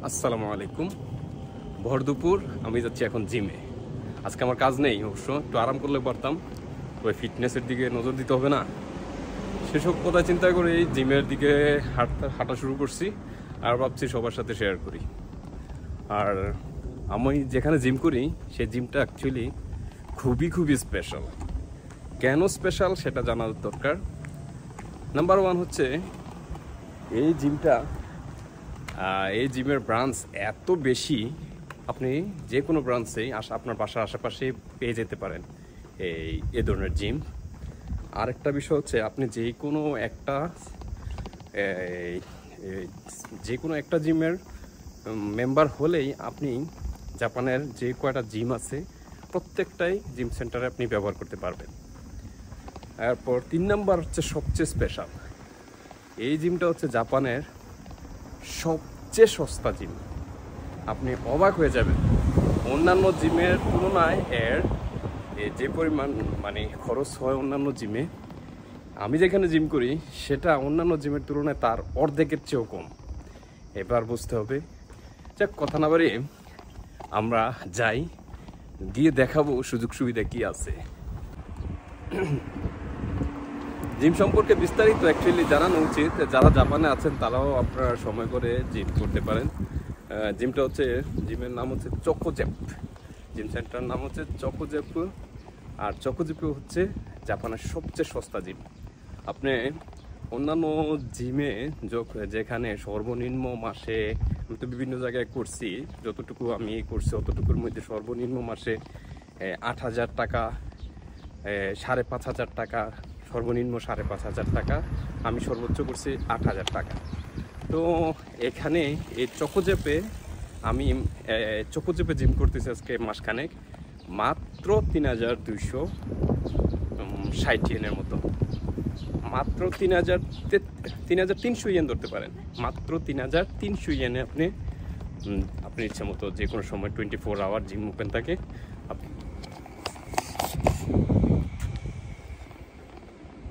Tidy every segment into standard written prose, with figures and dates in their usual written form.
আসসালামু আলাইকুম। ভর দুপুর আমি যাচ্ছি এখন জিমে। আজকে আমার কাজ নেই, অবশ্য একটু আরাম করলে পারতাম, ওই ফিটনেসের দিকে নজর দিতে হবে না, সেসব কথা চিন্তা করে এই জিমের দিকে হাঁটা শুরু করছি। আর ভাবছি সবার সাথে শেয়ার করি। আর আমি যেখানে জিম করি সেই জিমটা অ্যাকচুয়ালি খুবই স্পেশাল। কেন স্পেশাল সেটা জানার দরকার। নাম্বার ওয়ান হচ্ছে এই জিমের ব্রাঞ্চ এত বেশি, আপনি যে কোনো ব্রাঞ্চেই আপনার বাসার আশেপাশে পেয়ে যেতে পারেন এই ধরনের জিম। আরেকটা বিষয় হচ্ছে আপনি যে কোনো একটা জিমের মেম্বার হলেই আপনি জাপানের যে কয়টা জিম আছে প্রত্যেকটাই জিম সেন্টারে আপনি ব্যবহার করতে পারবেন। এরপর 3 নাম্বার হচ্ছে সবচেয়ে স্পেশাল, এই জিমটা হচ্ছে জাপানের সবচেয়ে সস্তা জিম। আপনি অবাক হয়ে যাবেন, অন্যান্য জিমের তুলনায় এর যে পরিমাণ খরচ হয় অন্যান্য জিমে, আমি যেখানে জিম করি সেটা অন্যান্য জিমের তুলনায় তার অর্ধেকের চেয়েও কম। এবার বুঝতে হবে, যাক কথা না বাড়িয়ে আমরা যাই, গিয়ে দেখাবো সুযোগ সুবিধা কি আছে। জিম সম্পর্কে বিস্তারিত অ্যাকচুয়ালি জানানো উচিত, যারা জাপানে আছেন তারাও আপনারা সময় করে জিম করতে পারেন। জিমের নাম হচ্ছে চকোজেপ, জিম সেন্টার নাম হচ্ছে চকোজেপ। আর চকোজেপে হচ্ছে জাপানের সবচেয়ে সস্তা জিম। আপনি অন্যান্য জিমে যেখানে সর্বনিম্ন মাসে, আমি তো বিভিন্ন জায়গায় করছি, যতটুকু আমি করছি অতটুকুর মধ্যে সর্বনিম্ন মাসে 8,000 টাকা, 5,500 টাকা, সর্বনিম্ন 5,500 টাকা, আমি সর্বোচ্চ করছি 8,000 টাকা। তো এখানে এই চকোজেপে জিম করতেছি আজকে মাসখানেক, মাত্র 3,260 ইয়েনের মতো, মাত্র 3,300 ইয়েন ধরতে পারেন। মাত্র 3,300 ইয়েনে আপনি ইচ্ছা মতো যে কোনো সময় 24 আওয়ার জিম ওপেন থাকে।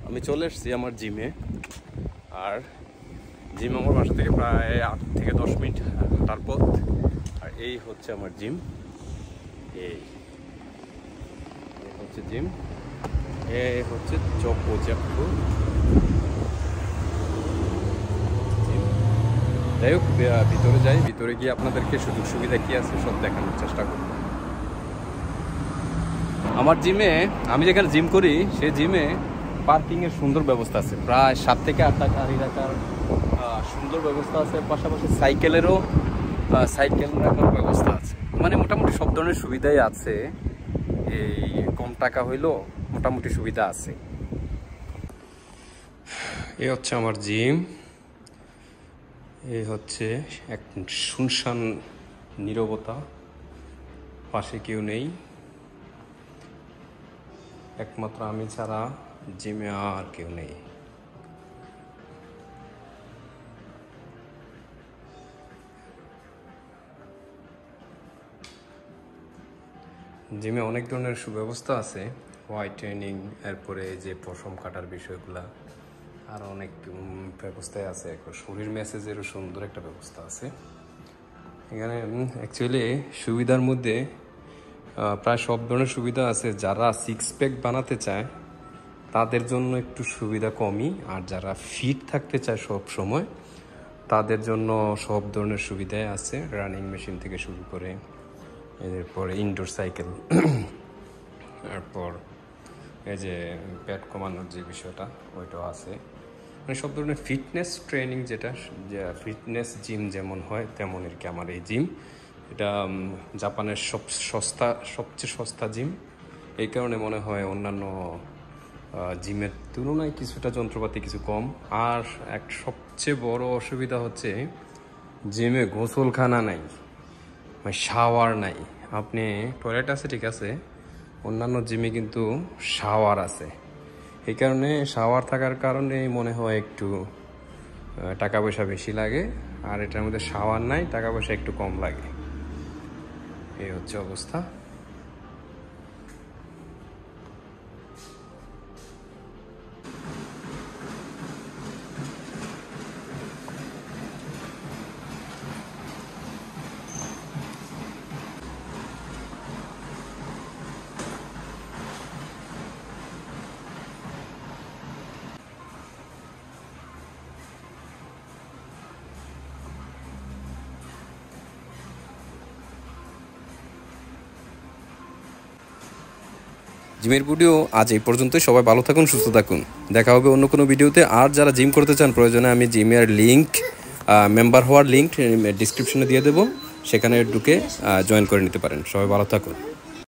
আমি চলে এসেছি আমার জিমে, আর জিম আমার বাসা থেকে প্রায় 8 থেকে 10 মিনিট হাঁটার পথ। আর এই হচ্ছে আমার জিম, এই হচ্ছে জিম, এই হচ্ছে চকোজেপ। যাই হোক, ভিতরে যাই, ভিতরে গিয়ে আপনাদেরকে সুযোগ সুবিধা কি আছে সব দেখানোর চেষ্টা করব। আমার জিমে, আমি যেখানে জিম করি সেই জিমে পার্কিংয়ের সুন্দর ব্যবস্থা আছে, প্রায় 7 থেকে 8টা গাড়ি রাখার সুন্দর ব্যবস্থা আছে। পাশাপাশি সাইকেল রাখার ব্যবস্থা আছে, মোটামুটি সব ধরনের সুবিধাই আছে। এই কম টাকা হইলেও মোটামুটি সুবিধা আছে। এই হচ্ছে আমার জিম, এই হচ্ছে এক শুনশান নীরবতা, পাশে কেউ নেই, একমাত্র আমি ছাড়া জিমে আর কেউ নেই। জিমে অনেক ধরনের সুব্যবস্থা আছে, হোয়াইটেনিং, এরপরে যে পশম কাটার বিষয়গুলা, আর অনেক ব্যবস্থায় আছে। শরীর ম্যাসেজেরও সুন্দর একটা ব্যবস্থা আছে এখানে। অ্যাকচুয়ালি সুবিধার মধ্যে প্রায় সব ধরনের সুবিধা আছে। যারা 6 প্যাক বানাতে চায় তাদের জন্য একটু সুবিধা কমই, আর যারা ফিট থাকতে চায় সব সময় তাদের জন্য সব ধরনের সুবিধাই আছে। রানিং মেশিন থেকে শুরু করে এরপর ইনডোর সাইকেল, এরপর এই যে পেট কমানোর যে বিষয়টা ওইটাও আছে। সব ধরনের ফিটনেস ট্রেনিং, যেটা ফিটনেস জিম যেমন হয় তেমন আর কি আমার এই জিম। এটা জাপানের সবচেয়ে সস্তা জিম, এই কারণে মনে হয় অন্যান্য জিমের তুলনায় কিছুটা যন্ত্রপাতি কিছু কম। আর সবচেয়ে বড় অসুবিধা হচ্ছে জিমে গোসলখানা নাই, শাওয়ার নাই। আপনি টয়লেট আছে ঠিক আছে, অন্যান্য জিমে কিন্তু শাওয়ার আছে। এই কারণে শাওয়ার থাকার কারণে মনে হয় একটু টাকা পয়সা বেশি লাগে, আর এটার মধ্যে শাওয়ার নাই, টাকা পয়সা একটু কম লাগে। এই হচ্ছে অবস্থা। জিমের ভিডিও আজ এই পর্যন্তই। সবাই ভালো থাকুন, সুস্থ থাকুন। দেখা হবে অন্য কোনো ভিডিওতে। আর যারা জিম করতে চান, প্রয়োজনে আমি জিমের লিঙ্ক, মেম্বার হওয়ার লিঙ্ক ডিসক্রিপশনে দিয়ে দেবো, সেখানে ঢুকে জয়েন করে নিতে পারেন। সবাই ভালো থাকুন।